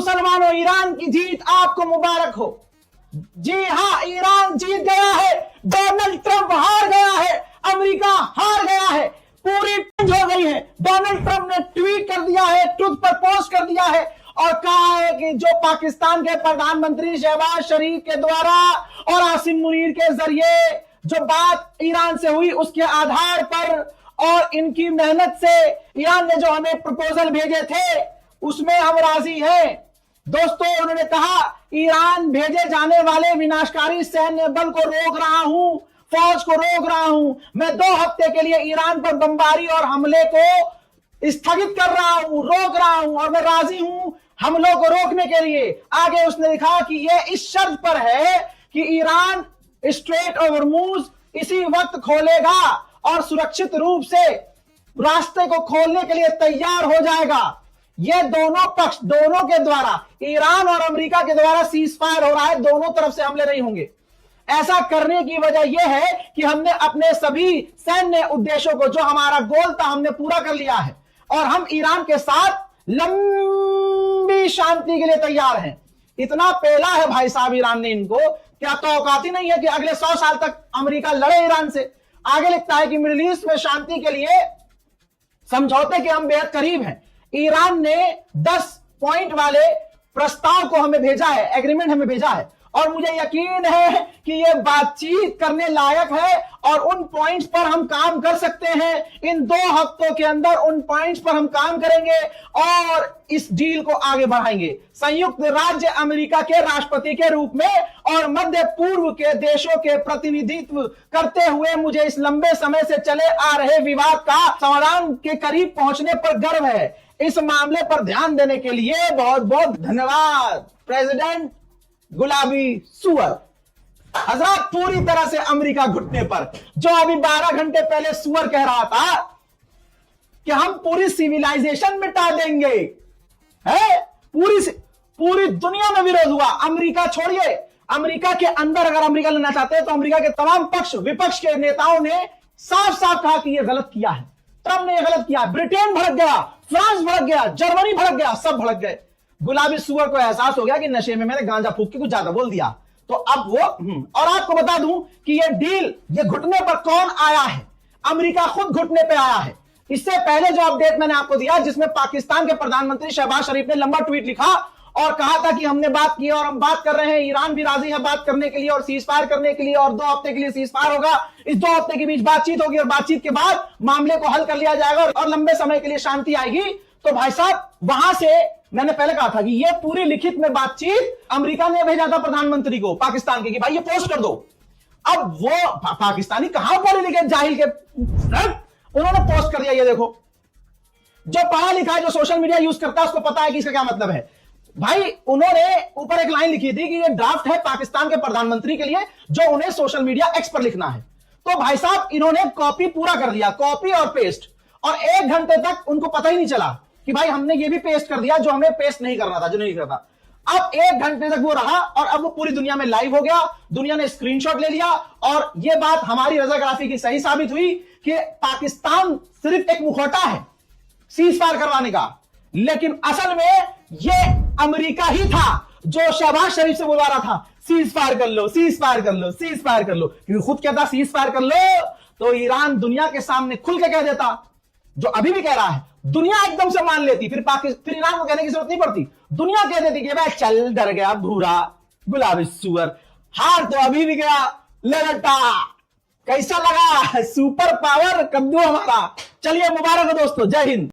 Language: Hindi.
मुसलमानों, ईरान की जीत आपको मुबारक हो। जी हां, ईरान जीत गया है, डोनाल्ड ट्रंप हार गया है, अमेरिका हार गया है, पूरी चेंज हो गई है। डोनाल्ड ट्रंप ने ट्वीट कर दिया है, ट्रुथ पर पोस्ट कर दिया है और कहा है कि जो पाकिस्तान के प्रधानमंत्री शहबाज शरीफ के द्वारा और आसिम मुनीर के जरिए जो बात ईरान से हुई उसके आधार पर और इनकी मेहनत से ईरान ने जो हमें प्रपोजल भेजे थे उसमें हम राजी हैं। दोस्तों, उन्होंने कहा ईरान भेजे जाने वाले विनाशकारी सैन्य बल को रोक रहा हूं, फौज को रोक रहा हूं। मैं 2 हफ्ते के लिए ईरान पर बमबारी और हमले को स्थगित कर रहा हूं, रोक रहा हूं और मैं राजी हूं हमलों को रोकने के लिए। आगे उसने लिखा कि यह इस शर्त पर है कि ईरान स्ट्रेट ऑफ हॉर्मुज इसी वक्त खोलेगा और सुरक्षित रूप से रास्ते को खोलने के लिए तैयार हो जाएगा। यह दोनों पक्ष, दोनों के द्वारा, ईरान और अमेरिका के द्वारा सीज फायर हो रहा है, दोनों तरफ से हमले नहीं होंगे। ऐसा करने की वजह यह है कि हमने अपने सभी सैन्य उद्देश्यों को, जो हमारा गोल था, हमने पूरा कर लिया है और हम ईरान के साथ लंबी शांति के लिए तैयार हैं। इतना पेला है भाई साहब ईरान ने इनको, क्या तो औकात ही नहीं है कि अगले 100 साल तक अमेरिका लड़े ईरान से। आगे लिखता है कि मिडिल ईस्ट में शांति के लिए समझौते के हम बेहद करीब हैं। ईरान ने 10 पॉइंट वाले प्रस्ताव को हमें भेजा है, एग्रीमेंट हमें भेजा है और मुझे यकीन है कि यह बातचीत करने लायक है और उन पॉइंट्स पर हम काम कर सकते हैं। इन 2 हफ्तों के अंदर उन पॉइंट्स पर हम काम करेंगे और इस डील को आगे बढ़ाएंगे। संयुक्त राज्य अमेरिका के राष्ट्रपति के रूप में और मध्य पूर्व के देशों के प्रतिनिधित्व करते हुए मुझे इस लंबे समय से चले आ रहे विवाद का समाधान के करीब पहुंचने पर गर्व है। इस मामले पर ध्यान देने के लिए बहुत बहुत धन्यवाद। प्रेसिडेंट गुलाबी सुअर। हजरत, पूरी तरह से अमेरिका घुटने पर, जो अभी 12 घंटे पहले सुअर कह रहा था कि हम पूरी सिविलाइजेशन मिटा देंगे, है पूरी दुनिया में विरोध हुआ। अमेरिका छोड़िए, अमेरिका के अंदर अगर अमेरिका लेना चाहते हैं तो अमेरिका के तमाम पक्ष विपक्ष के नेताओं ने साफ साफ कहा कि यह गलत किया है, ट्रंप ने यह गलत किया। ब्रिटेन भड़क गया, फ्रांस भड़क गया, जर्मनी भड़क गया, सब भड़क गए। गुलाबी सुअर को एहसास हो गया कि नशे में मैंने गांजा फूक के कुछ ज्यादा बोल दिया, तो अब वो और आपको बता दूं कि ये डील, ये घुटने पर कौन आया है? अमेरिका खुद घुटने पे आया है। इससे पहले जो अपडेट मैंने आपको दिया, जिसमें पाकिस्तान के प्रधानमंत्री शहबाज शरीफ ने लंबा ट्वीट लिखा और कहा था कि हमने बात की और हम बात कर रहे हैं, ईरान भी राजी है बात करने के लिए और सीज फायर करने के लिए और 2 हफ्ते के लिए सीज फायर होगा। इस 2 हफ्ते के बीच बातचीत होगी और बातचीत के बाद मामले को हल कर लिया जाएगा और लंबे समय के लिए शांति आएगी। तो भाई साहब, वहां से मैंने पहले कहा था कि यह पूरी लिखित में बातचीत अमेरिका ने भेजा था प्रधानमंत्री को पाकिस्तान के कि भाई ये पोस्ट कर दो। अब वो पाकिस्तानी कहां पढ़े लिखे जाहिल के, उन्होंने पोस्ट कर दिया। ये देखो, जो पढ़ा लिखा है, जो सोशल मीडिया यूज करता है, उसको पता है कि इसका क्या मतलब है। भाई, उन्होंने ऊपर एक लाइन लिखी थी कि ये ड्राफ्ट है पाकिस्तान के प्रधानमंत्री के लिए, जो उन्हें सोशल मीडिया एक्स पर लिखना है। तो भाई साहब, इन्होंने कॉपी पूरा कर दिया, कॉपी और पेस्ट, और 1 घंटे तक उनको पता ही नहीं चला कि भाई हमने ये भी पेस्ट कर दिया जो हमें पेस्ट नहीं करना था, जो नहीं करना। अब 1 घंटे तक वो रहा और अब वो पूरी दुनिया में लाइव हो गया, दुनिया ने स्क्रीनशॉट ले लिया और ये बात हमारी रजाकाराफी की सही साबित हुई कि पाकिस्तान सिर्फ एक मुखौटा है सीज फायर करवाने का, लेकिन असल में ये अमेरिका ही था जो शहबाज शरीफ से बुलवा रहा था सीज फायर कर लो, सीज फायर कर लो, सीज फायर कर लो, क्योंकि खुद कहता सीज फायर कर लो तो ईरान दुनिया के सामने खुल के कह देता, जो अभी भी कह रहा है। दुनिया एकदम से मान लेती, फिर ईरान को कहने की जरूरत नहीं पड़ती, दुनिया कह देती कि भाई चल, डर गया भूरा गुलाबी सुअर, हार तो अभी भी गया लड़टा। कैसा लगा सुपर पावर कद्दू हमारा? चलिए, मुबारक हो दोस्तों, जय हिंद।